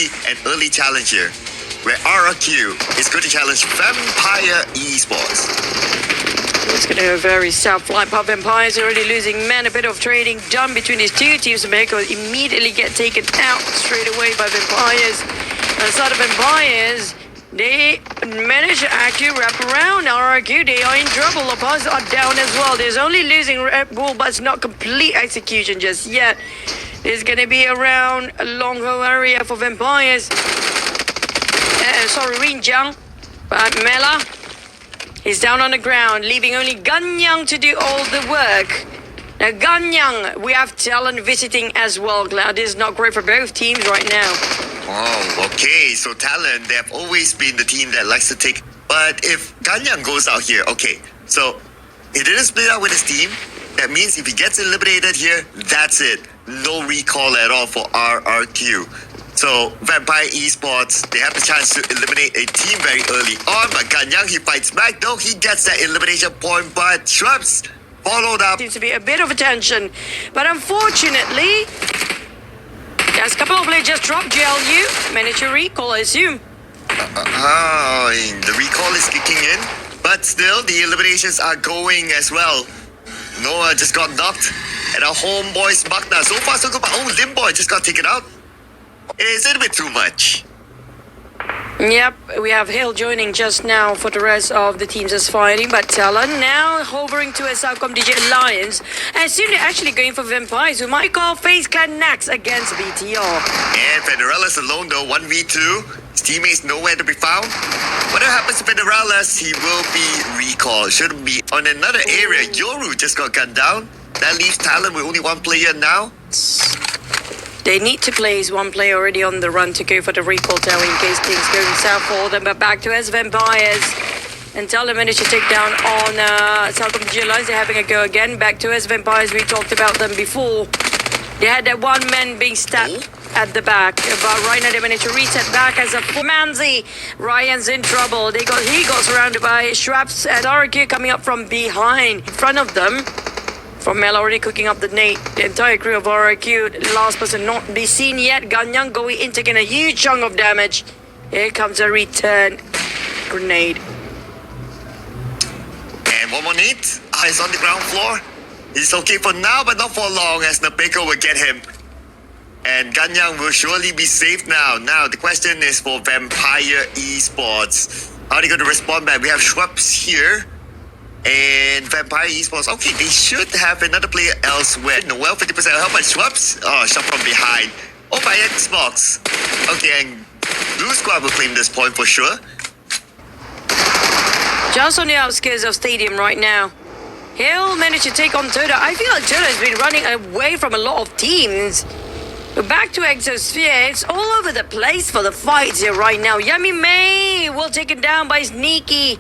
an early challenger, where RRQ is going to challenge Vampire Esports. It's going to go very south line. But Vampires already losing men. A bit of trading done between these two teams. America immediately get taken out straight away by Vampires. And side of Vampires, they manage to actually wrap around RRQ. They are in trouble. Opponents are down as well. There's only losing Red Bull, but it's not complete execution just yet. There's going to be around a long haul area for Vampires. Sorry, Rinjiang. But Mela is down on the ground, leaving only Ganyang to do all the work. Now, Ganyang, we have TALON visiting as well. This is not great for both teams right now. Oh, okay. So TALON, they have always been the team that likes to take. But if Ganyang goes out here, okay. So he didn't split out with his team. That means if he gets eliminated here, that's it. No recall at all for RRQ. So Vampire Esports, they have the chance to eliminate a team very early on. But Ganyang, he fights back. Though he gets that elimination point, but Shrubs followed up. Seems to be a bit of a tension. But unfortunately, there's a couple of players just dropped GLU. Manage to recall, I assume. The recall is kicking in. But still, the eliminations are going as well. Noah just got knocked. And our Homebois MAQNA. So far, so good. But oh, Limboy just got taken out. Is it a bit too much? Yep, we have Hill joining just now for the rest of the teams that's fighting, but TALON now hovering to a CELCOMDIGI alliance, and soon they're actually going for Vampires, who might call FaZe Clan next against BTR. And Federales alone though, 1v2. His teammates nowhere to be found. Whatever happens to Federales, he will be recalled. Shouldn't be on another area. Yoru just got gunned down. That leaves TALON with only one player now. They need to place one player already on the run to go for the recall tower in case things go south for them. But back to us, Vampires. And TALON managed to take down on CELCOMDIGI Alliance. They're having a go again. Back to us, Vampires. We talked about them before. They had that one man being stabbed at the back. But right now they managed to reset back as a Manzi. Ryan's in trouble. He got surrounded by Schraps and RQ coming up from behind. In front of them. From Mel already cooking up the nade. The entire crew of RRQ, the last person not be seen yet. Ganyang going in, taking a huge chunk of damage. Here comes a return grenade. And one more nade. Eyes on the ground floor. He's okay for now, but not for long, as Napeko will get him. And Ganyang will surely be safe now. Now, the question is for Vampire Esports. How are they going to respond back? We have Schwabs here. And Vampire Esports, okay, they should have another player elsewhere. Noel, 50% help by Schwabs. Oh, shot from behind. Oh, by Xbox. Okay, and Blue Squad will claim this point for sure. Just on the outskirts of Stadium right now. He'll manage to take on TODAK. I feel like TODAK has been running away from a lot of teams. But back to XSOPHERE, it's all over the place for the fights here right now. Yummy May will take it down by Sneaky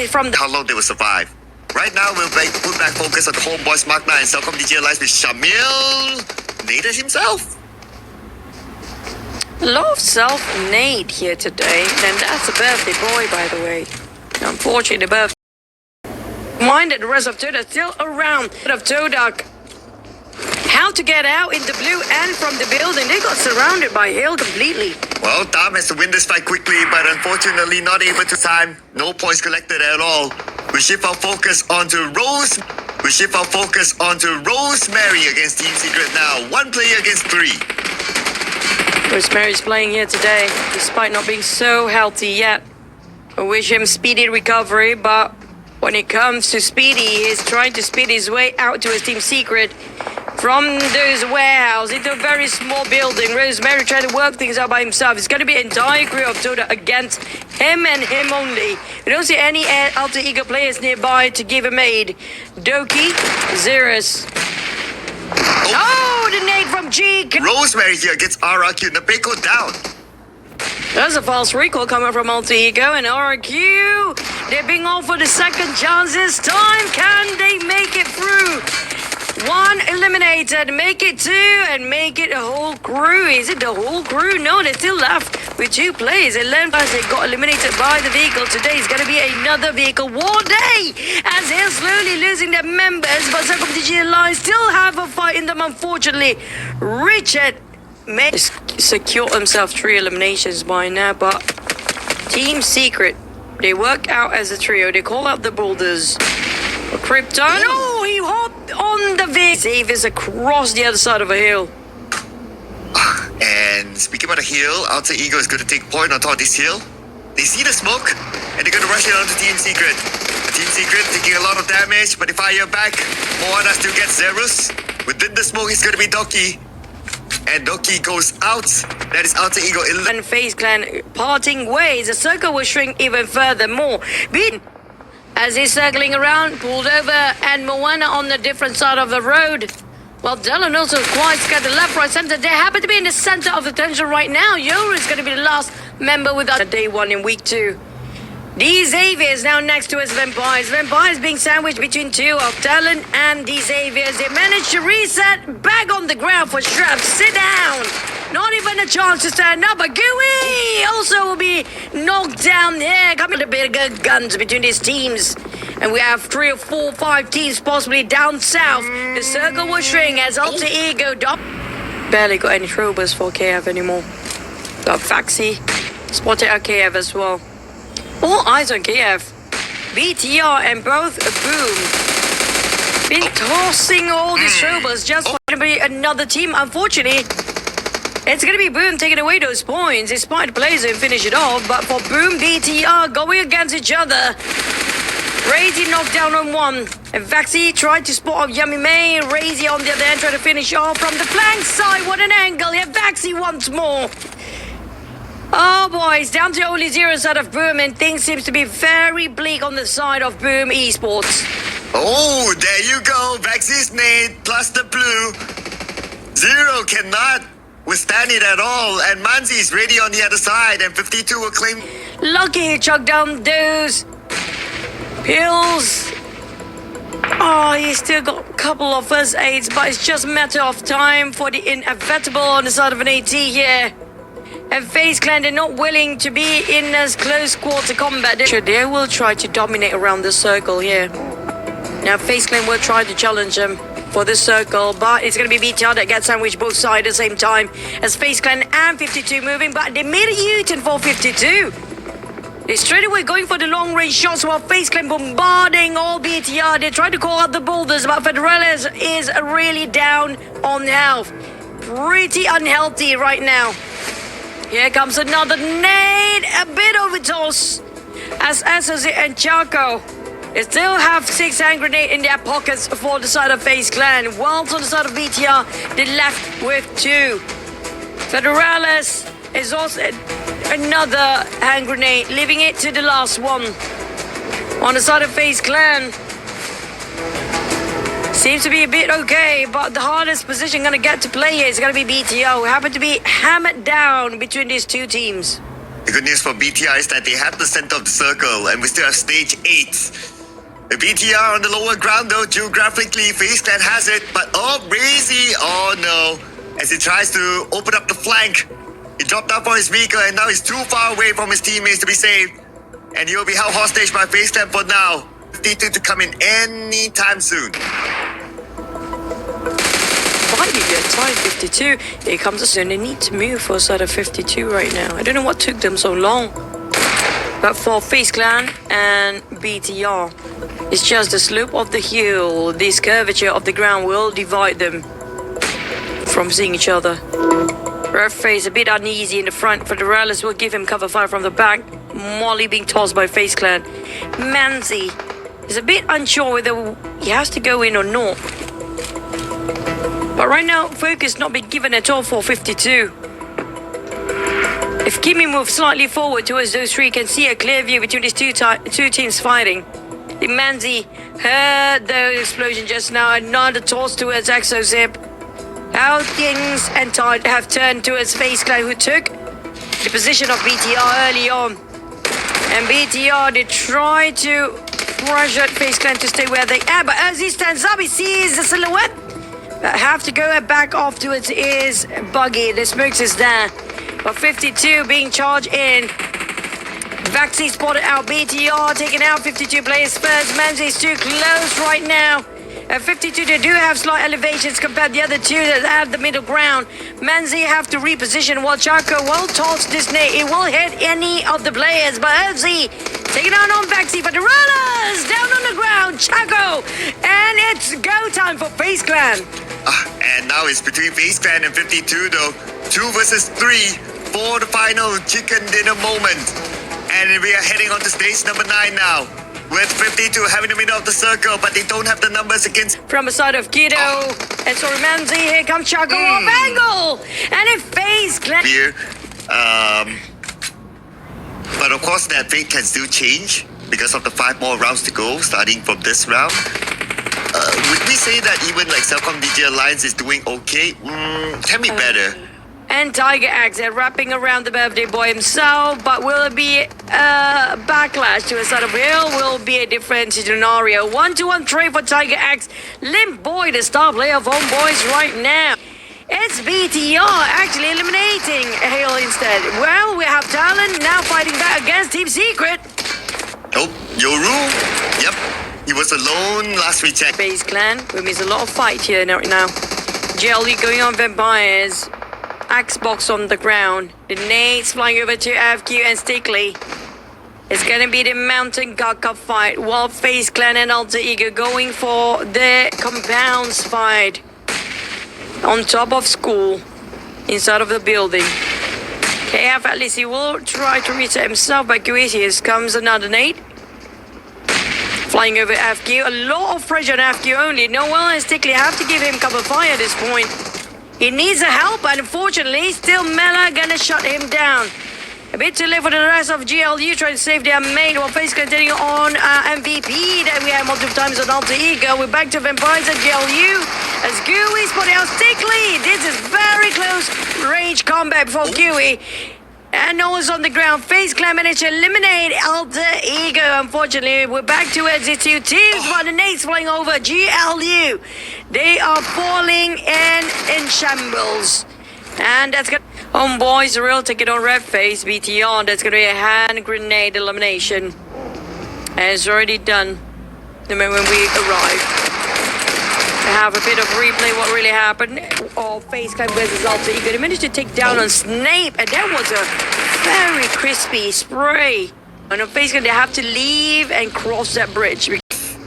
from the... How long they will survive. Right now, we'll put back focus on the Homebois MAQNA and CELCOMDIGI Alliance with Shamil Naded himself. A lot of self-nade here today. And that's a birthday boy, by the way. Unfortunately, the birthday. Mind that the rest of TODAK still around. Of TODAK. How to get out in the blue and from the building. They got surrounded by Hill completely. Well, Dam has to win this fight quickly, but unfortunately not able to time. No points collected at all. We shift our focus onto Rosemary against Team Secret now. One player against three. Rosemary's playing here today, despite not being so healthy yet. I wish him speedy recovery, but when it comes to Speedy, he's trying to speed his way out to his Team Secret. From those warehouse into a very small building. Rosemary trying to work things out by himself. It's going to be an entire crew of TODAK against him and him only. We don't see any alter ego players nearby to give him aid. Doki, Xerus. Oh, the nade from G. Rosemary here gets RRQ. Napeko down. There's a false recall coming from Alter Ego and RQ. They're being offered a second chance this time. Can they make it through? One eliminated, make it two, and make it a whole crew. Is it the whole crew? No, they're still left with two players. 11 players, they got eliminated by the vehicle. Today is going to be another vehicle war day, as they're slowly losing their members. But CELCOMDIGI Alliance still have a fight in them, unfortunately. Richard may secure himself 3 eliminations by now, but Team Secret, they work out as a trio. They call out the boulders. Krypton, oh, he hopped on the Xavier's across the other side of a hill. And speaking about the hill, Alter Ego is going to take point on top of this hill. They see the smoke, and they're going to rush it onto Team Secret. Team Secret taking a lot of damage, but they fire back. MAQNA still gets Zerus. Within the smoke, it's going to be Doki. And Doki goes out. That is Alter Ego. And FaZe Clan parting ways. The circle will shrink even further more. Beaten as he's circling around, pulled over, and MAQNA on the different side of the road. Well, TALON also quite scattered left, right, center. They happen to be in the center of the tension right now. Yoru is going to be the last member without day 1 in week 2. The Xaviers now next to his Vampires. Vampires being sandwiched between 2 of TALON and the Xaviers. They managed to reset back on the ground for Shrub. Sit down. Not even a chance to stand up. But Gooey also will be knocked down here. Coming to bigger guns between these teams. And we have 3 or 4, 5 teams possibly down south. The circle will shrink as Alter Ego barely got any throwers for KF anymore. Got Faxi. Spotted out KF as well. All eyes on KF. BTR and both Boom. Been tossing all these throwers just for to be another team. Unfortunately, it's going to be Boom taking away those points. Despite Blazer and finish it off. But for Boom, BTR going against each other. Razy knocked down on 1. And Vaxi tried to spot up Yummy May. Razy on the other end trying to finish off from the flank side. What an angle. Yeah, Vaxi once more. Oh boys, down to only 0 side of Boom, and things seems to be very bleak on the side of Boom Esports. Oh, there you go. Vaxi's nade plus the blue. 0 cannot withstand it at all. And Manzi is ready on the other side, and 52 will claim. Lucky he chucked down those pills. Oh, he's still got a couple of first aids, but it's just a matter of time for the inevitable on the side of an AT here. And FaZe Clan, they're not willing to be in as close quarter combat. They will try to dominate around the circle here. Now FaZe Clan will try to challenge them for this circle, but it's going to be BTR that gets sandwiched both sides at the same time as FaZe Clan and 52 moving, but they made a U-turn for 52. They're straight away going for the long range shots while FaZe Clan bombarding all BTR. They try to call out the boulders, but Federales is really down on health. Pretty unhealthy right now. Here comes another nade, a bit of a toss as SOZ and Chaco. They still have 6 hand grenade in their pockets for the side of FaZe Clan. Whilst on the side of BTR, they left with 2. Federales is also another hand grenade, leaving it to the last one. On the side of FaZe Clan, seems to be a bit okay, but the hardest position gonna get to play here is gonna be BTR, who happen to be hammered down between these 2 teams. The good news for BTR is that they have the center of the circle, and we still have stage 8. The BTR on the lower ground though, geographically, FaZe Clan has it, but oh, Brazy, oh no. As he tries to open up the flank, he dropped out for his vehicle, and now he's too far away from his teammates to be saved. And he will be held hostage by FaZe Clan for now. 52 to come in anytime soon. Finally, at time 52, here comes a soon. They need to move for side of 52 right now. I don't know what took them so long. But for FaZe Clan and BTR, it's just the slope of the hill. This curvature of the ground will divide them from seeing each other. Red FaZe a bit uneasy in the front. Federales will give him cover fire from the back. Molly being tossed by FaZe Clan. Manzi is a bit unsure whether he has to go in or not. But right now, focus not been given at all for 52. If Kimi moves slightly forward towards those 3, can see a clear view between these two teams fighting. The Manzi heard the explosion just now. Another toss towards Exozip. VIKINGS and Tide have turned towards FaZe Clan, who took the position of BTR early on. And BTR, they try to pressure FaZe Clan to stay where they are. But as he stands up, he sees the silhouette. But have to go back off towards his buggy. The smokes is there. But 52 being charged in. Vaxi spotted out. BTR taking out 52 players first. Manzi is too close right now. At 52, they do have slight elevations compared to the other two that have the middle ground. Manzi have to reposition while Chaco will toss this nade. It will hit any of the players, but LZ taking on Vexy for the runners down on the ground. Chaco, and it's go time for FaZe Clan. And now it's between FaZe Clan and 52 though. 2 versus 3 for the final chicken dinner moment. And we are heading on to stage number 9 now. With 52 having the middle of the circle, but they don't have the numbers against... From the side of Kido, and sorry, Manzi, here comes Chaco off angle. And it FaZe Clan. Here, but of course that fate can still change because of the 5 more rounds to go starting from this round. Would we say that even like CELCOMDIGI Alliance is doing okay? Can be better. And Tiger Axe wrapping around the birthday boy himself, but will it be a backlash to a side of hill? Will be a different scenario. 1-1 trade for Tiger Axe. Limp Boy, the star player of Homebois right now. It's BTR actually eliminating Hale instead. Well, we have TALON now fighting back against Team Secret. Oh, Yoru. Yep, he was alone last we checked. FaZe Clan, we miss a lot of fight here right now. GLE going on Vampires. Axe box on the ground. The nades flying over to FQ and Stickley. It's gonna be the Mountain God Cup fight while FaZe Clan and Alter Ego going for the compounds fight. On top of school. Inside of the building. KF at least he will try to reset himself by QS. Here comes another nade. Flying over FQ. A lot of pressure on FQ only. Noel and Stickley have to give him cover fire at this point. He needs a help, and unfortunately, still Mela gonna shut him down. A bit too late for the rest of GLU trying to save their mate while FaZe continuing on MVP that we had multiple times on Alter Ego. We're back to Vampires and GLU as Gooey spotting out Stickley. This is very close range combat before Gooey. And no one's on the ground. FaZe Clan managed to eliminate Alter Ego. Unfortunately, we're back to it. The 2 teams, but the nades flying over GLU. They are falling in shambles. And that's good. Homebois real taking on Red Face, BTR. That's going to be a hand grenade elimination. And it's already done the moment we arrive. I have a bit of replay what really happened. Oh, FaZe Clan versus Alter Ego. They managed to take down on Snape, and that was a very crispy spray. And on FaZe Clan, they have to leave and cross that bridge.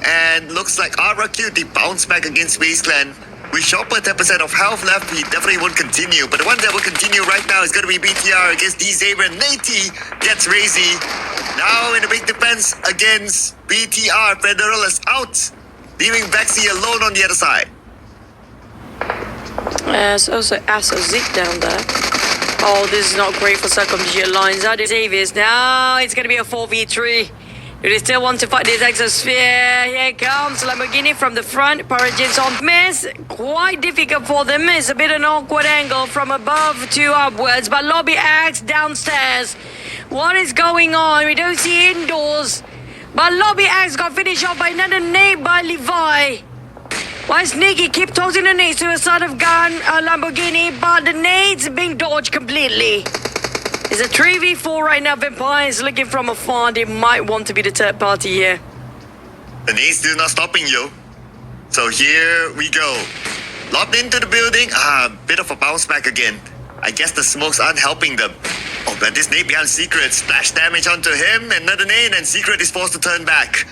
And looks like RRQ, they bounce back against FaZe Clan. With Chopper 10% of health left, he definitely won't continue. But the one that will continue right now is going to be BTR against D-Saber. Nate gets Razy. Now in a big defense against BTR. Federal is out, leaving Vexy alone on the other side. There's also Asso Zig down there. Oh, this is not great for CELCOMDIGI Alliance. That is Xavier's. Now it's going to be a 4v3. Do they still want to fight this Exosphere? Here comes Lamborghini from the front. Paragins on miss. Quite difficult for them. It's a bit an awkward angle from above to upwards. But Lobby Axe downstairs. What is going on? We don't see indoors. But Lobby Axe got finished off by another nade by Levi. Why Sneaky keep tossing the nades to the side of gun Lamborghini, but the nades being dodged completely. It's a 3v4 right now. Vampires looking from afar. They might want to be the third party here. The nades still not stopping you. So here we go. Locked into the building. Bit of a bounce back again. I guess the smokes aren't helping them. Oh, but this nade behind Secret. Splash damage onto him. Another nade, and Secret is forced to turn back.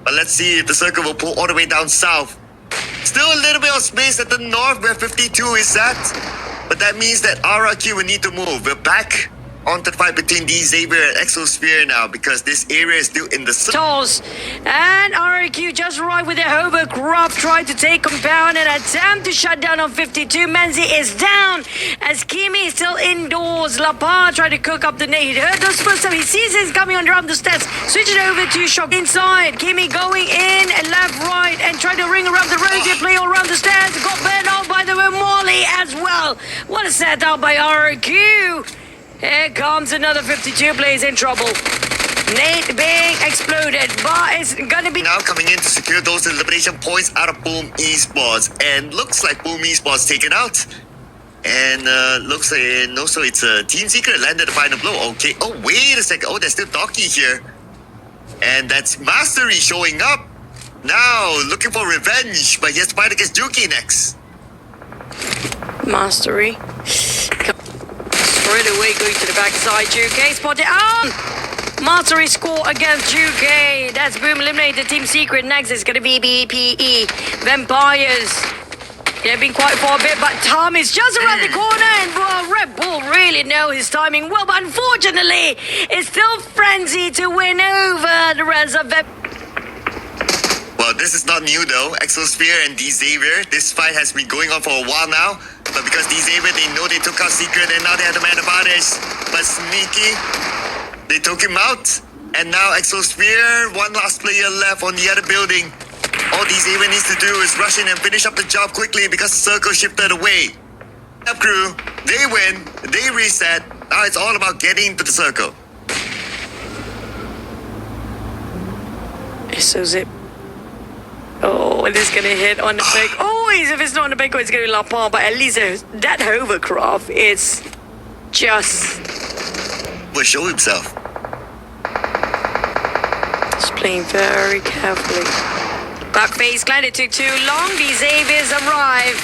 But let's see if the circle will pull all the way down south. Still a little bit of space at the north where 52 is at. But that means that RRQ will need to move. We're back onto the fight between D-Saber and XSOPHERE now because this area is still in the... Toss. And RRQ just arrived with their hovercraft, tried to take compound and attempt to shut down on 52. Menzi is down as Kimi is still indoors. Lapa tried to cook up the nade. He heard those first time. He sees it coming around the steps. Switch it over to Shock inside. Kimi going in and left, right and trying to ring around the rosy play all around the stairs. Got burned out by the Molly as well. What a setup by RRQ. Here comes another 52 players in trouble. Nate being exploded, but it's gonna be... Now coming in to secure those elimination points out of Boom Esports. And looks like Boom Esports taken out. And looks like, and also it's Team Secret landed the final blow. Okay, oh wait a second. Oh, there's still Doki here. And that's Mastery showing up. Now, looking for revenge, but he has to fight against Juki next. Mastery. Straight away going to the backside. Juki spotted on. Mastery score against Juki. That's Boom eliminated Team Secret. Next is going to be BPE. Vampires. They've been quite for a bit, but Tom is just around the corner, and well, Red Bull really know his timing well, but unfortunately, it's still Frenzy to win over the rest of them. Well, this is not new though. XSOPHERE and D-Xavier. This fight has been going on for a while now. But because D-Xavier, they know they took out Secret and now they have the man advantage. But sneaky, they took him out. And now XSOPHERE, one last player left on the other building. All D-Xavier needs to do is rush in and finish up the job quickly because the circle shifted away. Up crew, they win, they reset. Now it's all about getting to the circle. So Zip. Oh, and it's gonna hit on the back. Oh, if it's not on the back, it's gonna be La Palma, but at least that hovercraft is just. Will show himself. Just playing very carefully. But FaZe Clan, it took too long. These Xaviers arrive.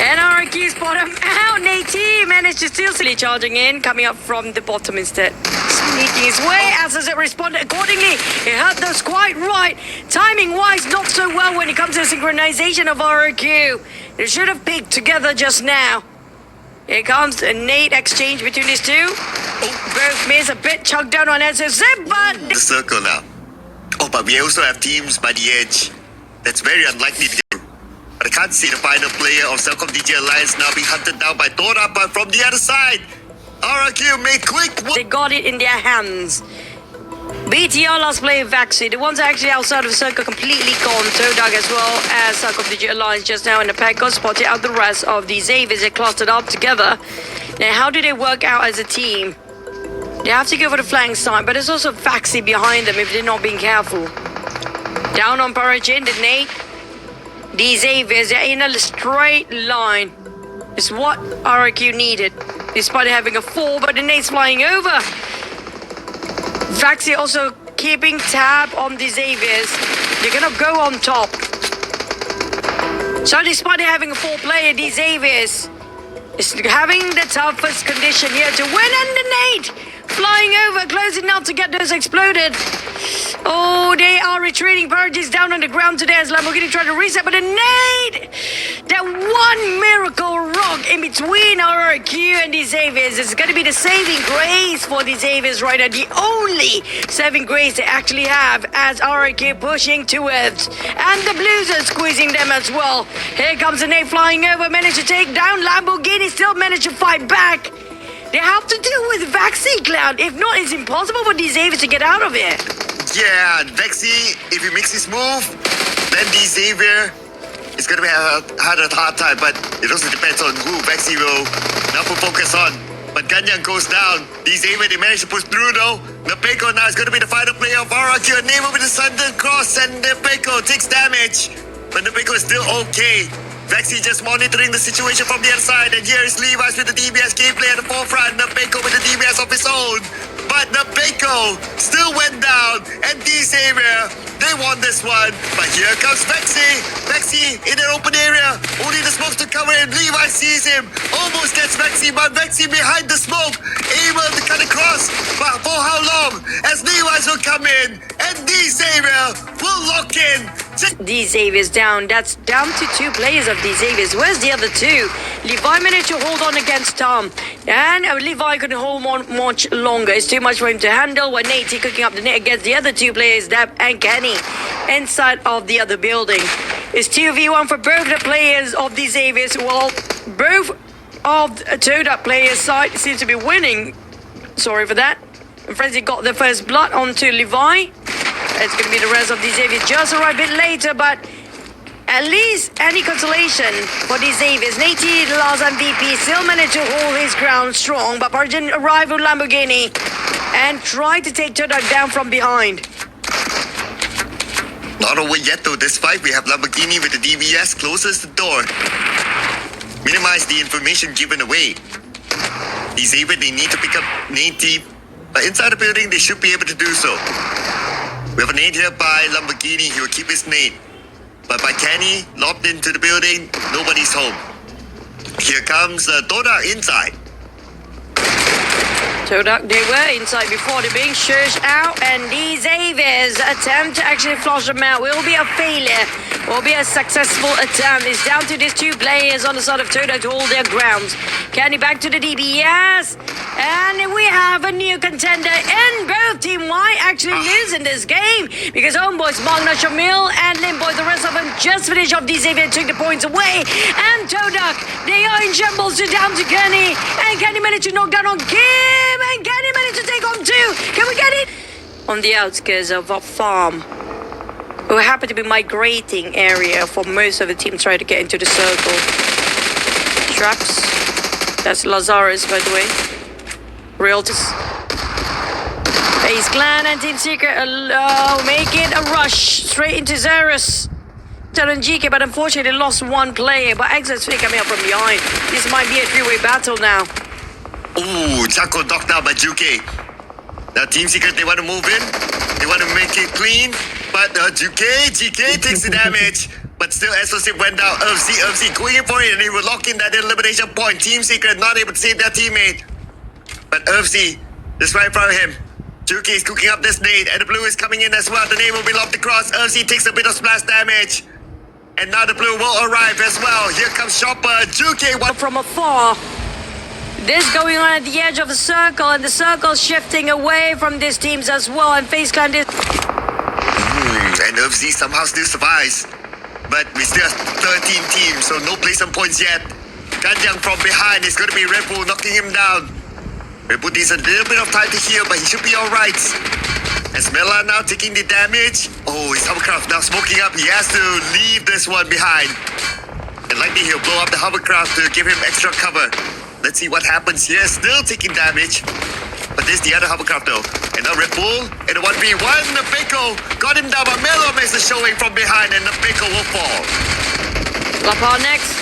And RQ spot him out. Nate managed to still silly charging in, coming up from the bottom instead. Sneaking his way as does it responded accordingly. He had those quite right. Timing wise, not so well when it comes to the synchronization of RQ. They should have picked together just now. Here comes a Nate exchange between these two. Both miss a bit chugged down on SSZ, but The circle now. Oh, but we also have teams by the edge. That's very unlikely to do. But I can't see the final player of CELCOMDIGI Alliance now being hunted down by TODAK, but from the other side, RQ made quick work. they got it in their hands. BTR last player Vaxi. The ones actually outside of the circle completely gone. TODAK as well as CELCOMDIGI Alliance just now in the pack got spotted out. The rest of the Xaviers are clustered up together. Now, how do they work out as a team? They have to go for the flank side, but there's also Vaxi behind them if they're not being careful. Down on Paragin, the Nate. These Xaviers are in a straight line. It's what RQ needed. Despite having a fall, but the Nate's flying over. Vaxi also keeping tab on the Xaviers. They're gonna go on top. So despite having a 4 player, the Xaviers is having the toughest condition here to win, and the Nate flying over, close enough to get those exploded. Oh, they are retreating. Paradig's down on the ground today as Lamborghini trying to reset, but a nade! That one miracle rock in between RQ and the Xaviers is going to be the saving grace for the Xaviers right now. The only saving grace they actually have as RQ pushing towards. And the Blues are squeezing them as well. Here comes the nade flying over, managed to take down Lamborghini, still managed to fight back. They have to deal with Vaxi Cloud. If not, it's impossible for these Xaviers to get out of here. Yeah, Vexy, if he makes his move, then the Xavier is going to had a hard time, but it also depends on who Vexy will now put focus on. But Ganyang goes down. The Xavier, they managed to push through though. Nepeko now is going to be the final player of RQ. Name with the Sunday Cross, and Nepeko takes damage. But Nepeko is still okay. Vexy just monitoring the situation from the other side, and here is Levi's with the DBS gameplay at the forefront. Nepeko with the DBS of his own. But Nepeko still went down, and D-Xavier, they won this one. But here comes Vexy. Vexy in an open area, only the smokes to cover him. Levi sees him, almost gets Vexy, but Vexy behind the smoke, able to cut across. But for how long? As Levi's will come in, and D-Xavier will lock in. These Xaviers down. That's down to 2 players of these Xaviers. Where's the other 2? Levi managed to hold on against Tom. And Levi couldn't hold on much longer. It's too much for him to handle. When Nate cooking up the net against the other 2 players, Dab and Kenny, inside of the other building. It's 2v1 for both the players of these Xaviers. Well, both of the TODAK players' side seems to be winning. Sorry for that. Frenzy got the first blood onto Levi. It's going to be the rest of these Xaviers just a right bit later, but at least any consolation for these Xaviers. Nate, the last MVP, still managed to hold his ground strong, but Parjin arrived with Lamborghini and tried to take TODAK down from behind. Not over yet though. This fight, we have Lamborghini with the DBS closest the door. Minimize the information given away. These Xavier, they need to pick up Nate, but inside the building, they should be able to do so. We have a nade here by Lamborghini. He will keep his nade. But by Kenny, lobbed into the building, nobody's home. Here comes TODAK inside. TODAK, they were inside before they're being searched out, and these Aves attempt to actually flush them out will be a failure, will be a successful attempt. It's down to these two players on the side of TODAK to hold their grounds. Kenny back to the DB, yes, and we have a new contender in both Team Y actually losing this game because Homebois, MAQNA, Shamil, and Limboy, the rest of them just finished off these Aves and took the points away, and TODAK, they are in shambles, so down to Kenny, and Kenny managed to knock down on Kim. And Kenny managed to take on two. Can we get it? On the outskirts of a farm. We happen to be migrating area for most of the team trying to get into the circle. Traps. That's Lazarus, by the way. Realtors. FaZe Clan and Team Secret making a rush straight into Xerus. TALON GK, but unfortunately they lost one player. But XSOPHERE coming up from behind. This might be a three-way battle now. Ooh, Chaco knocked out by Juke. Now Team Secret, they want to move in. They want to make it clean. But GK takes the damage. But still, SOC went down. UFC going in for it, and he will lock in that elimination point. Team Secret not able to save their teammate. But UFC, just right in front of him. Juke is cooking up this nade, and the blue is coming in as well. The nade will be lobbed across. UFC takes a bit of splash damage. And now the blue will arrive as well. Here comes Chopper. Juke one from afar. This going on at the edge of the circle, and the circle shifting away from these teams as well. And FaZe Clan is. And UFC somehow still survives. But we still have 13 teams, so no placement points yet. Ganjang from behind is going to be Red Bull knocking him down. Red Bull needs a little bit of time to heal, but he should be alright. As Mela now taking the damage. Oh, his hovercraft now smoking up. He has to leave this one behind. And likely he'll blow up the hovercraft to give him extra cover. Let's see what happens here. Still taking damage. But this is the other hovercraft though. And now Red Bull in a 1v1. Napeko got him down, but Melo makes a showing from behind, and Napeko will fall. Lapar next.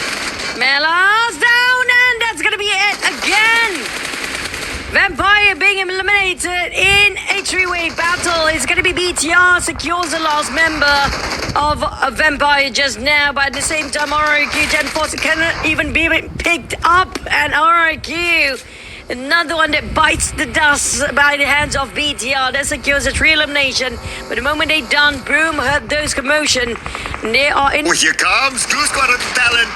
Melo's down, and that's gonna be it again. Vampire being eliminated in a three-way battle. It's gonna be BTR secures the last member of a Vampire just now, but at the same time RIQ 10 Force cannot even be picked up, and RIQ, another one that bites the dust by the hands of BTR. That secures a three elimination, but the moment they done, boom, heard those commotion. They are in. Oh, here comes Glue Squad of Talon.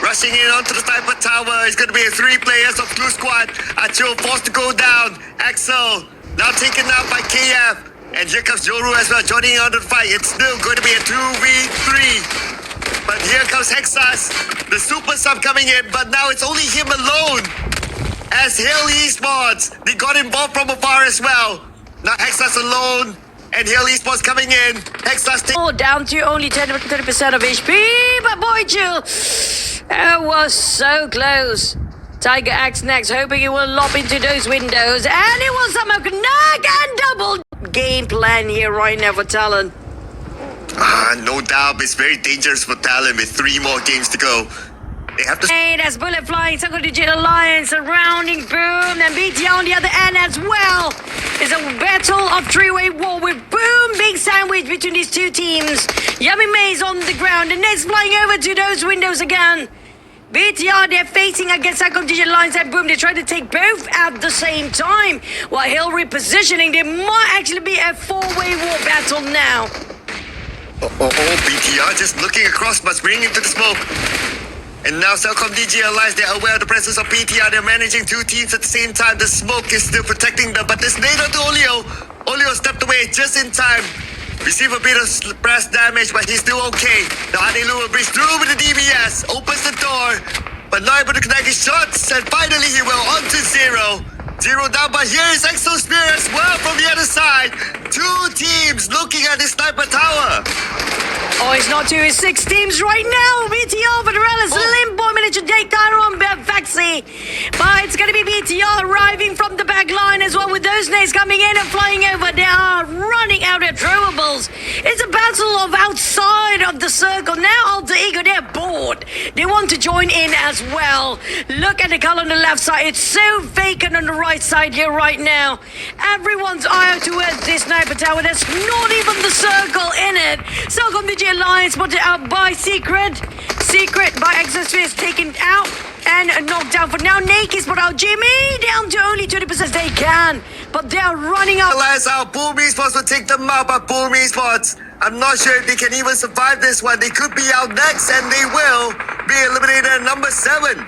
Rushing in onto the sniper tower. It's going to be 3 players of Glue Squad. Achil forced to go down. Axel now taken out by KF. And here comes Joru as well, joining on the fight. It's still going to be a 2v3. But here comes Hexas, the super sub coming in. But now it's only him alone. As Hill Esports, they got involved from afar as well. Now Hexas alone. And Hill Esports coming in. Hexas down to only 30% of HP. But boy, Jill, that was so close. Tiger Axe next, hoping it will lop into those windows. And it was a MAQNA and double game plan here right now for Talon. No doubt, it's very dangerous for Talon with 3 more games to go. They have to. Hey, that's Bullet flying, CELCOMDIGI Alliance surrounding Boom, and BT on the other end as well. It's a battle of three-way war with Boom being sandwiched between these two teams. Yummy Maze on the ground, and Ned's flying over to those windows again. BTR, they're facing against CELCOMDIGI Alliance and Boom. They try to take both at the same time. While Hill repositioning, there might actually be a 4-way war battle now. BTR just looking across but springing into the smoke. And now CELCOMDIGI Alliance, they're aware of the presence of BTR. They're managing 2 teams at the same time. The smoke is still protecting them. But this nade onto Olio. Olio stepped away just in time. Receive a bit of splash damage, but he's still okay. The Adelu will breach through with the DBS. Opens the door, but not able to connect his shots. And finally he will onto 0. 0 down, but here is XSOPHERE as well from the other side. 2 teams looking at the sniper tower. Oh, it's not 2, it's 6 teams right now. BTR for the Relis. Limboy managed to take down on Vaxi. But it's going to be BTR arriving from the back line as well, with those nades coming in and flying over. They are running out of throwables. It's a battle of outside side of the circle. Now Alter Ego, they're bored. They want to join in as well. Look at the color on the left side. It's so vacant on the right side here right now. Everyone's eye towards this sniper tower. There's not even the circle in it. CELCOMDIGI Alliance spotted out by Secret. Secret by XSOPHERE is taken out and knocked down for now. Naked spot out Jimmy down to only 20% they can. But they're running out. Realize how Boom Esports will take them out, but Boom Esports, I'm not sure if they can even survive this one. They could be out next, and they will be eliminated at number 7.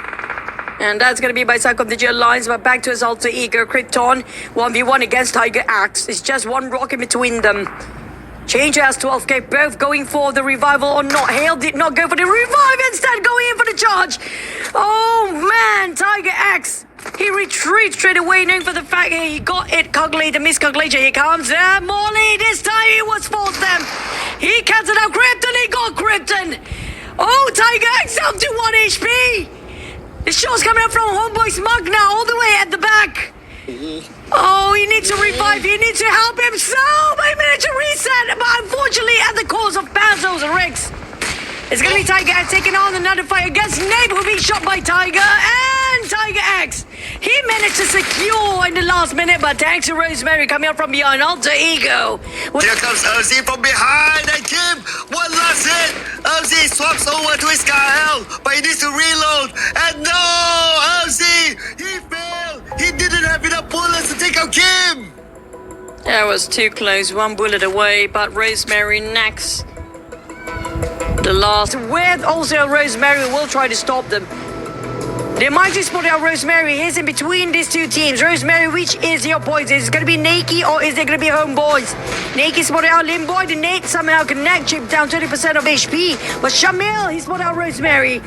And that's going to be by CELCOMDIGI Alliance. But back to his Alter Ego, Krypton 1v1 against Tiger Axe. It's just one rock in between them. Change has 12k, both going for the revival or not. Hale did not go for the revive, instead going in for the charge. Oh man, Tiger Axe. He retreats straight away, knowing for the fact that he got it calculated, miscalculation. Here comes Morley. This time he was forced them. He cancelled out Krypton. He got Krypton. Oh, Tiger Axe down to 1 HP. The shot's coming up from Homebois MAQNA all the way at the back. Oh, he needs to revive. He needs to help himself. I managed to reset, but unfortunately at the cost of Bazo's Riggs. It's going to be Tiger Axe taking on another fight against Nate, who being shot by Tiger and Tiger Axe. He managed to secure in the last minute, but thanks to Rosemary coming up from behind Alter Ego. Here comes LZ from behind, and Kim, one last hit. LZ swaps over to his KL, but he needs to reload. And no, LZ, he failed. He didn't have enough bullets to take out Kim. That was too close, one bullet away, but Rosemary next. The last with also Rosemary will try to stop them. They might just spot out Rosemary. He's in between these two teams. Rosemary, which is your point? Is it going to be Nakey or is it going to be Homebois? Nakey spotted out Limboy. The Nate somehow connect chip down 20% of HP. But Shamil, he spotted out Rosemary.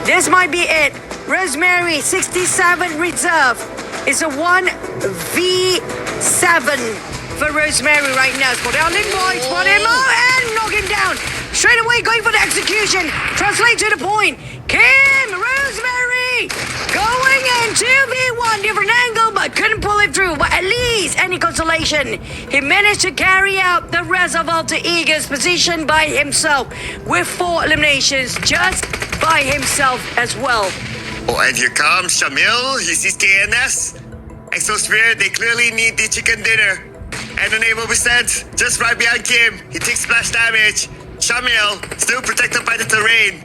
This might be it. Rosemary, 67 reserve. It's a 1v7 for Rosemary right now. Spot out Limboy, spot him out and knock him down. Straight away going for the execution. Translate to the point. Kim, Rosemary, going in 2v1, different angle, but couldn't pull it through. But at least any consolation, he managed to carry out the rest of Alter Ego's position by himself with 4 eliminations just by himself as well. Oh, and here comes Shamil. He sees KNS. XSOPHERE, they clearly need the chicken dinner. And the name will be sent just right behind Kim. He takes splash damage. Shamil, still protected by the terrain.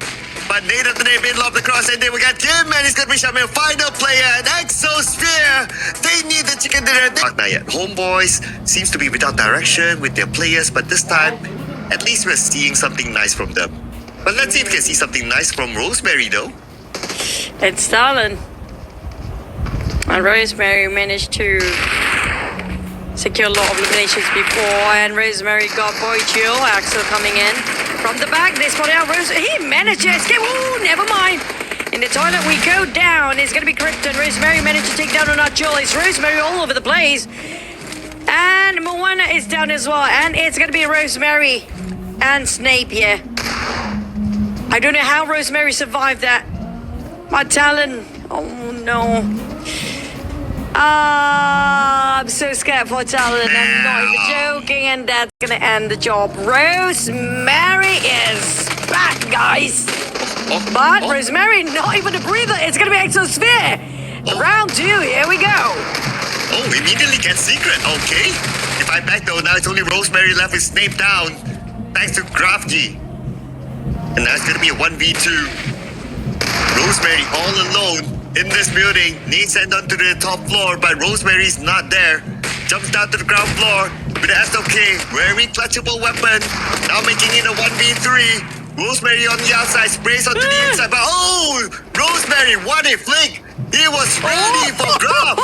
But Nate of the name in lob the cross, and they will get Kim, and it's gonna be Shamil, final player, and XSOPHERE, they need the chicken dinner. Not yet. Homebois seems to be without direction with their players, but this time, at least we're seeing something nice from them. But let's see if we can see something nice from Rosemary, though. It's TALON. And Rosemary managed to secure a lot of eliminations before, and Rosemary got Boy Chill. Axel coming in from the back. They spotted out Rose. He managed to escape. Ooh, never mind. In the toilet we go down. It's going to be Krypton. Rosemary managed to take down on Chill. It's Rosemary all over the place. And MAQNA is down as well. And it's going to be Rosemary and Snape here. I don't know how Rosemary survived that. My talent. Oh no. I'm so scared for TALON. I'm not even joking, and that's gonna end the job. Rosemary is back, guys. But Rosemary, not even a breather. It's gonna be XSOPHERE. Round 2, here we go. Oh, immediately gets Secret. Okay. If I back though, now it's only Rosemary left with Snape down. Thanks to Crafty. And now it's gonna be a 1v2. Rosemary all alone. In this building, Nate sent onto the top floor, but Rosemary's not there. Jumps down to the ground floor with the SLK, very clutchable weapon. Now making it a 1v3. Rosemary on the outside, sprays onto the inside, but oh! Rosemary, what a flick! He was ready for grab!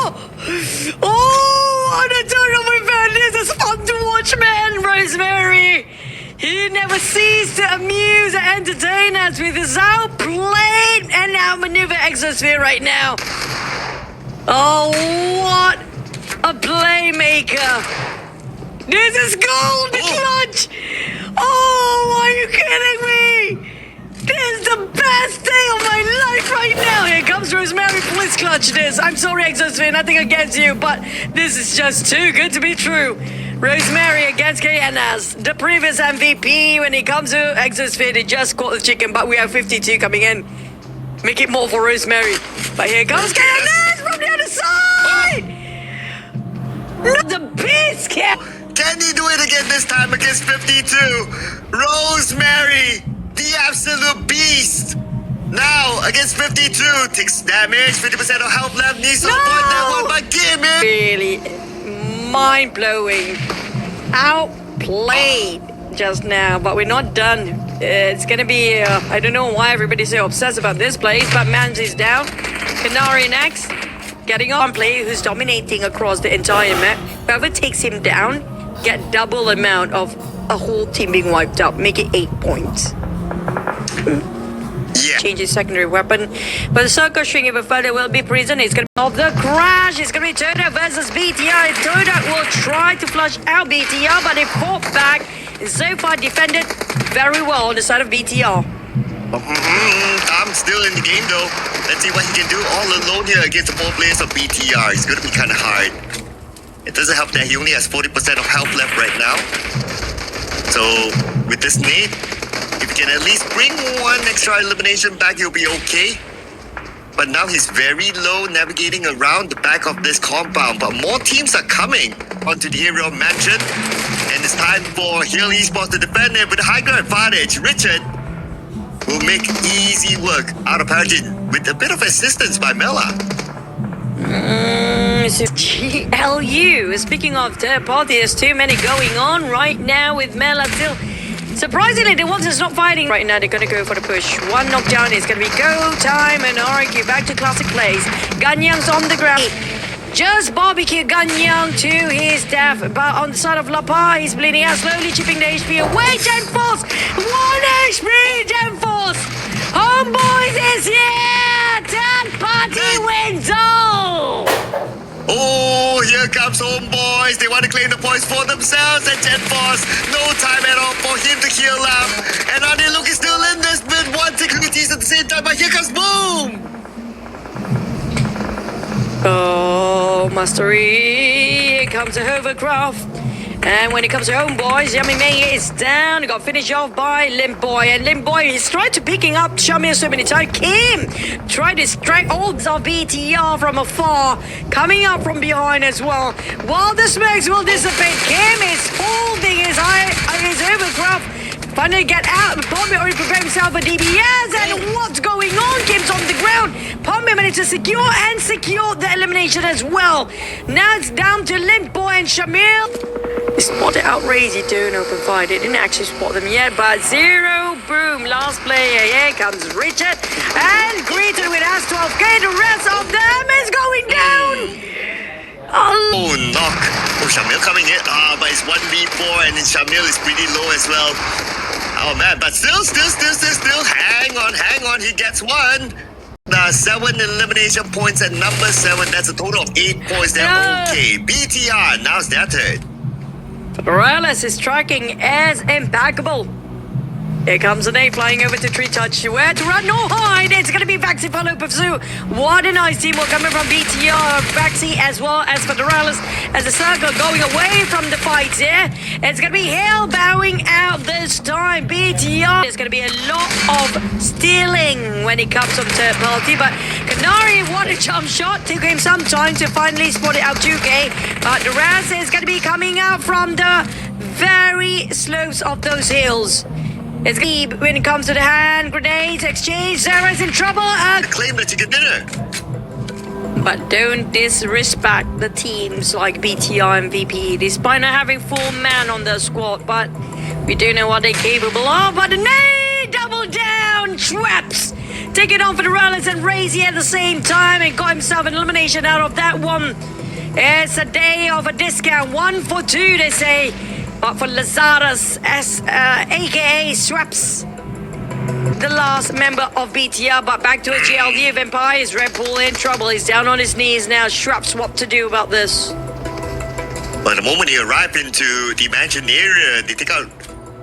Oh, on a tournament event, this is fun to watch, man, Rosemary! He never ceased to amuse and entertain us with his outplayed and outmaneuver XSOPHERE right now. Oh, what a playmaker. This is gold, clutch. Oh, are you kidding me? This is the best day of my life right now. Here comes Rosemary, please clutch this. I'm sorry, XSOPHERE, nothing against you, but this is just too good to be true. Rosemary against KNS, the previous MVP when it comes to Exosphere. They just caught the chicken, but we have 52 coming in. Make it more for Rosemary. But here comes KNS from the other side. Not the beast, Can he do it again this time against 52? Rosemary, the absolute beast. Now against 52, takes damage, 50% of health left, needs to avoid that one, but give it. Really mind-blowing. Outplayed just now, but we're not done. It's gonna be, I don't know why everybody's so obsessed about this place, but Mans is down. Canary next. Getting on player who's dominating across the entire map. Whoever takes him down, get double amount of a whole team being wiped out. Make it 8 points. Yeah. Change his secondary weapon. But the circle string even further will be prison. It's going to be of the crash. It's going to be TODAK versus BTR. TODAK will try to flush out BTR, but they fought back. And so far defended very well on the side of BTR. I'm still in the game though. Let's see what he can do all alone here against the 4 players of BTR. It's going to be kind of hard. It doesn't help that he only has 40% of health left right now. So with this nade, if he can at least bring one extra elimination back, he'll be okay. But now he's very low, navigating around the back of this compound. But more teams are coming onto the area of Mansion. And it's time for Hill Esports to defend it with a high ground advantage. Richard will make easy work out of Paragon with a bit of assistance by Mela. This is GLU. Speaking of third party, there's too many going on right now with Mela still. Surprisingly, the ones that's not fighting right now, they're going to go for the push. One knockdown is going to be go time, and RQ back to classic plays. Ganyang's on the ground. Just barbecue Ganyang to his death, but on the side of Lapa, he's bleeding out, slowly chipping the HP away. Genforce! 1 HP, Genforce! Homebois is here! Third party wins all! Oh, here comes Homebois. They want to claim the points for themselves. And Genforce, no time at all for him to heal up. And Luke is still in this with 1 technicalities at the same time, but here comes Boom! Oh, Mastery, here comes a hovercraft. And when it comes to Homebois, Yummy May is down. Got finished off by Limboy. And Limboy is tried to picking up Shamir so many times. Kim tried to strike ults of BTR from afar. Coming up from behind as well. While the smokes will dissipate, Kim is holding his hovercraft. Finally get out. Pombe already prepared himself for DBS. And what's going on? Kim's on the ground. Pombe managed to secure the elimination as well. Now it's down to Limboy and Shamil. They spotted Outrazy doing open fire. They didn't actually spot them yet, but 0 boom. Last player. Here comes Richard. And greeted with S12K. The rest of them is going down. Oh, knock. Oh, Shamil coming in. But it's 1v4 and then Shamil is pretty low as well. Oh man, but still. Hang on. He gets 1. 7 elimination points at number 7. That's a total of 8 points there. Okay, BTR, now it's their turn. Morales is tracking as impeccable. Here comes an A flying over to Tree Touch. Where to run? No hide. It's going to be Vaxi follow Pursuit. What a nice teamwork coming from BTR. Vaxi as well as Federales as the circle going away from the fight here. It's going to be Hill bowing out this time. BTR. There's going to be a lot of stealing when it comes to third party. But Canary, what a jump shot. Took him some time to finally spot it out 2K. But the Raz is going to be coming out from the very slopes of those hills. It's deep when it comes to the hand grenades exchange. Sarah's in trouble. Claim that you get dinner. But don't disrespect the teams like BTR and VP, despite not having full man on their squad. But we do know what they're capable of. But the nade double down traps. Take it on for the Rollins and Razy at the same time and got himself an elimination out of that one. It's a day of a discount. 1 for 2, they say. But for Lazarus, aka Swaps, the last member of BTR, but back to a GLU Vampires. Red Bull in trouble. He's down on his knees now. Swaps, what to do about this? But the moment he arrived into the mansion area, they take out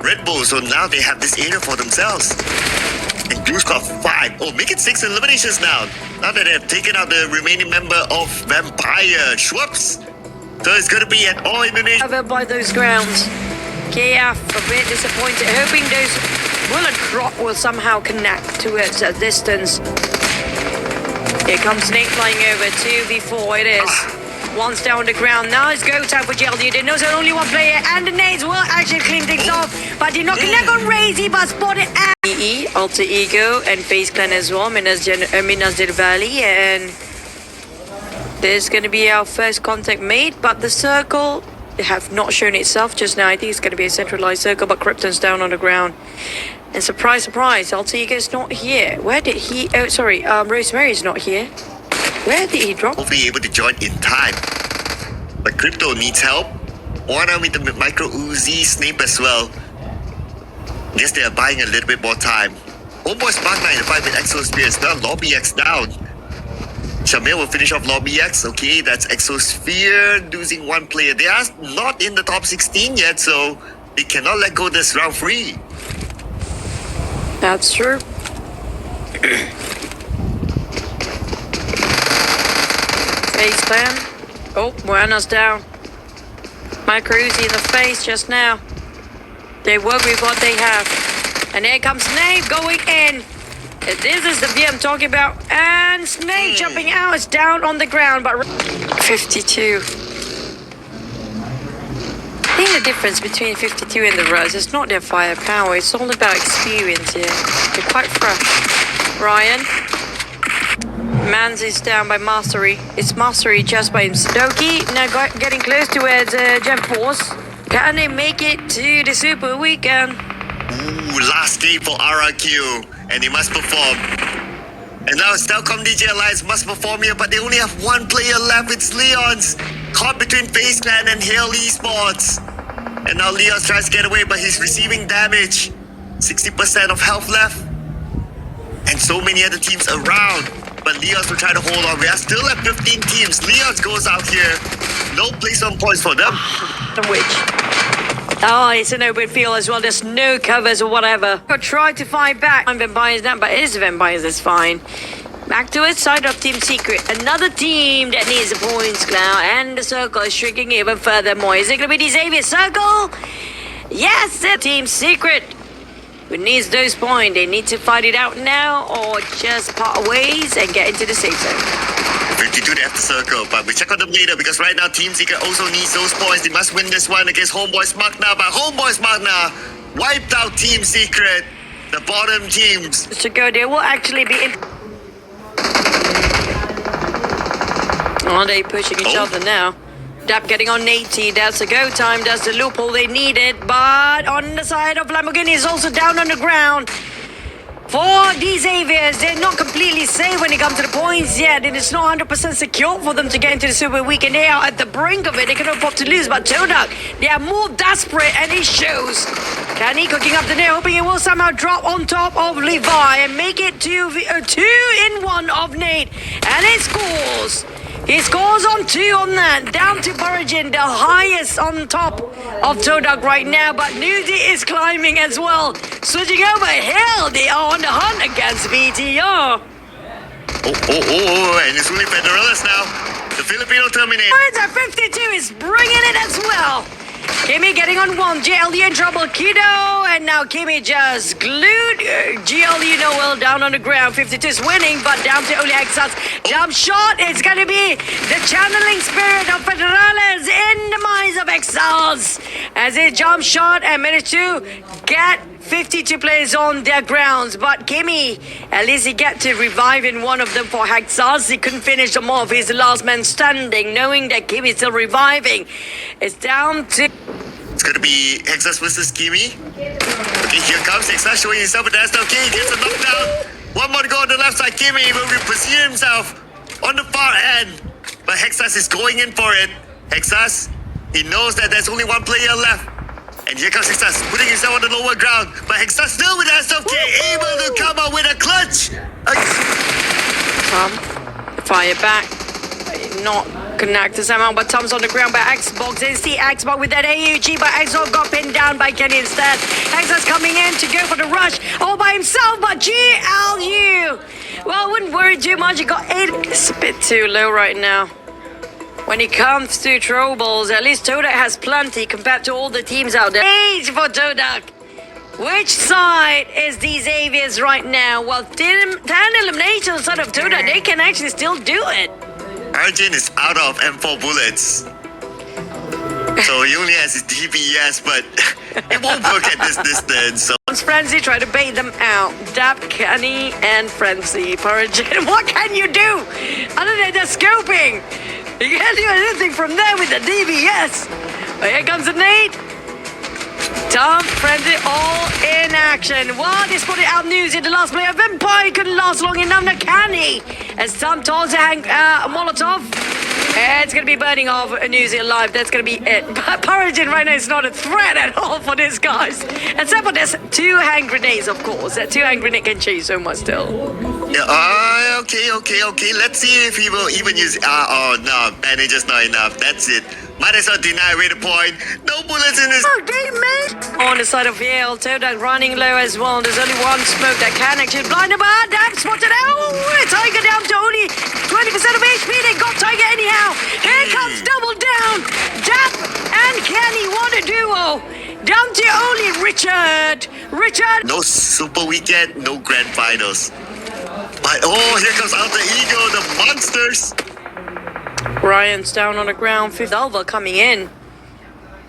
Red Bull, so now they have this area for themselves. And Blue's got 5. Oh, make it 6 eliminations now. Now that they've taken out the remaining member of Vampire, Schwupps. So it's going to be an all Indonesia. Covered by those grounds. KF a bit disappointed, hoping those bullet drop will somehow connect towards a distance. Here comes Nate flying over, 2v4 it is. One's down on the ground, now it's go time for GLD. They know there's only one player, and the nades will actually clean things off, but did not connect on Razy, but spotted at EE, Alter Ego, and FaZe Clan as well, Minas Del Valley, and there's gonna be our first contact made, but the circle have not shown itself just now. I think it's going to be a centralized circle, but Krypton's down on the ground. And surprise, surprise, Alter Ego's not here. Where did he... Oh, sorry, Rosemary's not here. Where did he drop? Hopefully able to join in time. But Crypto needs help. Warner with the micro Uzi, Snape as well. Guess they are buying a little bit more time. Homebois MAQNA in the fight with XSOPHERE. Now Lobby X down. Shamil will finish off Lobby X. Okay, that's XSOPHERE losing one player. They are not in the top 16 yet, so they cannot let go this round free. That's true. FaZe Clan. Oh, MAQNA's down. Micro Uzi in the face just now. They work with what they have. And here comes Snape going in. This is the view I'm talking about. And Snape jumping out is down on the ground, but 52. I think the difference between 52 and the Rose is not their firepower, it's all about experience here. They're quite fresh. Ryan. Mans is down by Mastery. It's Mastery just by himself. Doki now getting close towards Gem Force. Can they make it to the Super Weekend? Ooh, last game for RRQ. And they must perform. And now CELCOMDIGI Alliance must perform here, but they only have one player left. It's Leon's. Caught between FaZe Clan and Hail Esports. And now Leon's tries to get away, but he's receiving damage. 60% of health left. And so many other teams around. But Leon's will try to hold on. We are still at 15 teams. Leon's goes out here. No place on points for them. Oh, it's an open field as well. There's no covers or whatever. I'll try to fight back. I'm Vampires now, but it is Vampires, that's fine. Back to its side of Team Secret. Another team that needs the points now. And the circle is shrinking even furthermore. Is it going to be the Xavier circle? Yes, it's Team Secret. Who needs those points? They need to fight it out now or just part ways and get into the safe zone. 52 left the circle, but we check on them later because right now Team Secret also needs those points. They must win this one against Homebois MAQNA, but Homebois MAQNA wiped out Team Secret, the bottom teams. To go, they will actually be in. Are they pushing each other now? Dap getting on 80, that's the go time, that's the loophole they needed, but on the side of Lamborghini is also down on the ground. For these Xaviers, they're not completely safe when it comes to the points yet. It is not 100% secure for them to get into the Super Weekend. They are at the brink of it. They can afford to lose, but TODAK, they are more desperate and it shows. Kenny cooking up the nail, hoping it will somehow drop on top of Levi and make it 2-in-1 of Nate. And it scores. He scores on 2 on that. Down to Burgeon, the highest on top of TODAK right now. But Newsy is climbing as well. Switching over. Hell, they are on the hunt against VTR. And it's really Federales now. The Filipino Terminator. Birds at 52 is bringing it as well. Kimmy getting on 1. GLU in trouble. Kido. And now Kimmy just glued. GLU Noel down on the ground. 52 is winning, but down to only Exas. Jump shot. It's going to be the channeling spirit of Federales in the minds of Exas. As it jump shot and managed to get 52 players on their grounds, but Kimmy, at least he get to revive in one of them for Hexas. He couldn't finish them off. He's the last man standing, knowing that Kimmy's still reviving. It's down to... It's going to be Hexas versus Kimmy. Okay, here comes Hexas showing himself, but that's okay. He gets a knockdown. One more to go on the left side. Kimmy will reposition himself on the far end, but Hexas is going in for it. Hexas, he knows that there's only one player left. And here comes Hexas, putting himself on the lower ground. But Hexas still with SFK, able to come out with a clutch. Tom, fire back. Not connected somehow, but Tom's on the ground by Xbox. It's the Xbox with that AUG, but Xbox got pinned down by Kenny instead. Hexas coming in to go for the rush all by himself, but GLU. Well, I wouldn't worry too much. He got 8. It's a bit too low right now. When it comes to troubles, at least TODAK has plenty compared to all the teams out there. Age for TODAK. Which side is these Avians right now? Well, 10 eliminations side of TODAK, they can actually still do it. Arjun is out of M4 bullets. So he only has his DPS, but it won't work at this distance. So Frenzy try to bait them out. Dap, Kenny, and Frenzy. Paragin, what can you do? Other than the scoping. You can't do anything from there with the DPS. But here comes the nade. Tom, Frenzy, all in action. Well, they spotted out news in the last player. Vampire couldn't last long enough. Now can he? As Tom tosses a Molotov. It's going to be burning off New Zealand live. That's going to be it. But Paragin right now is not a threat at all for these guys. Except for there's 2 hand grenades, of course. That 2 hand grenade can change so much still. Yeah, okay. Let's see if he will even use. Oh no, bandage is not enough. That's it. Might as well deny away the point. No bullets in this. Oh, they made. On the side of Yale, TODAK running low as well. There's only one smoke that can actually blind him. Dap spotted out. Tiger down to only 20% of HP. They got Tiger anyhow. Here comes double down. Dap and Kenny, what a duo. Down to only Richard. No super weekend, no grand finals. But oh, here comes Alter Ego, the monsters. Ryan's down on the ground. Fifth Alva coming in.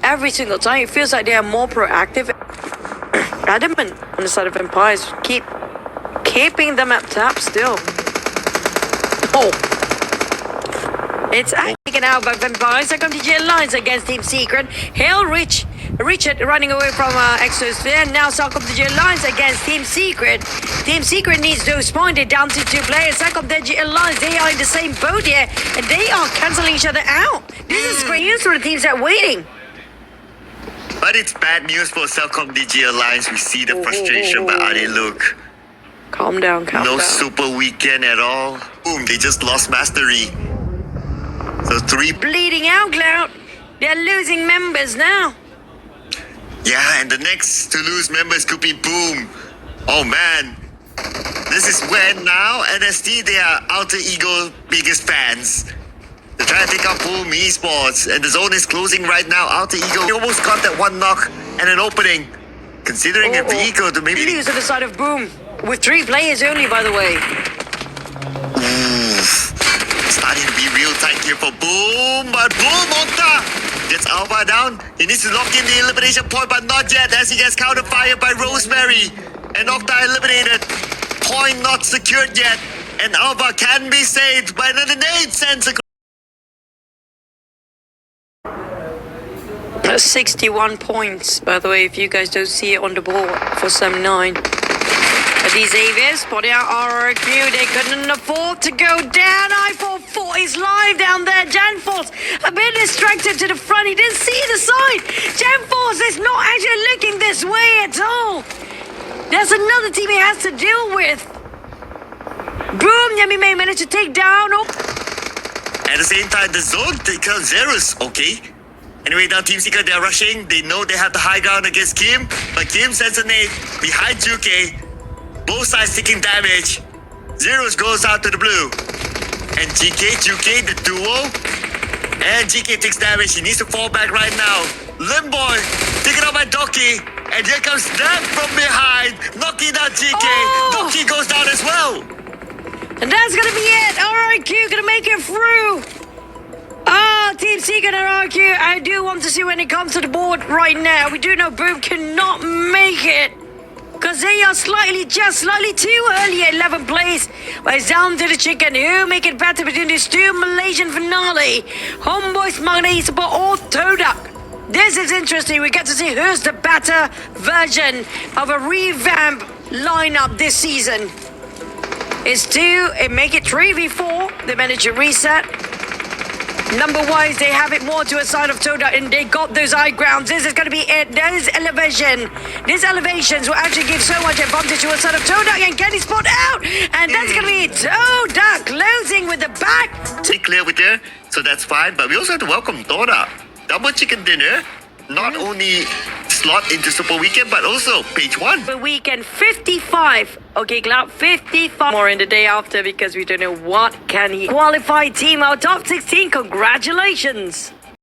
Every single time, it feels like they are more proactive. Adamant on the side of Empires. Keeping them at tap still. Oh. It's taken out by Vampires. CELCOMDIGI Alliance against Team Secret. Richard running away from XSOPHERE. Now CELCOMDIGI Alliance against Team Secret. Team Secret needs those points. They're down to 2 players. CELCOMDIGI Alliance, they are in the same boat here. And they are cancelling each other out. This is great news for the teams that are waiting. But it's bad news for CELCOMDIGI Alliance. We see the frustration by Adi Luke. Calm down. No super weekend at all. Boom, they just lost mastery. So 3 bleeding out, Cloud. They're losing members now. Yeah, and the next to lose members could be Boom. Oh man. This is when now NST, they are Alter Ego biggest fans. They're trying to take out Boom Esports, and the zone is closing right now. Alter Ego, they almost got that 1 knock and an opening. Considering if the Ego to maybe lose at the side of Boom. With 3 players only, by the way. Starting to be real tight here for Boom, but Boom, Okta gets Alva down. He needs to lock in the elimination point, but not yet as he gets counter-fired by Rosemary. And Okta eliminated. Point not secured yet. And Alva can be saved by another nade sends That's 61 points, by the way, if you guys don't see it on the board for some 9. These Avians spotting out RRQ. They couldn't afford to go down. I44 is live down there. Janforce a bit distracted to the front. He didn't see the side. Janforce is not actually looking this way at all. There's another team he has to deal with. Boom, Yemi may manage to take down. Oh. At the same time, the zone kills Zerus. Okay. Anyway, now Team Secret, they're rushing. They know they have the high ground against Kim. But Kim sends a nade behind Juke. Both sides taking damage. Zeros goes out to the blue. And Juke, the duo. And GK takes damage. He needs to fall back right now. Limboy taken out by Doki. And here comes Snap from behind. Knocking down GK. Oh. Doki goes down as well. And that's gonna be it. RRQ gonna make it through. Team Secret and RRQ, I do want to see when it comes to the board right now. We do know Boom cannot make it. Because they are just slightly too early at 11th place. But it's down to the chicken. Who make it better between these 2 Malaysian finale? Homebois, MAQNA, ESPORT, or TODAK. This is interesting. We get to see who's the better version of a revamp lineup this season. It's 2, it make it 3v4. They manage to reset. Number-wise, they have it more to a side of TODAK, and they got those high grounds. This is going to be it. There's elevation. These elevations will actually give so much advantage to a side of TODAK, and getting spot out. And that's going to be TODAK closing with the back. Stay clear with there, so that's fine. But we also have to welcome TODAK. Double chicken dinner. Not only slot into Super Weekend, but also page 1. The weekend 55. Okay, Cloud 55 more in the day after because we don't know what can he qualify team out top 16. Congratulations.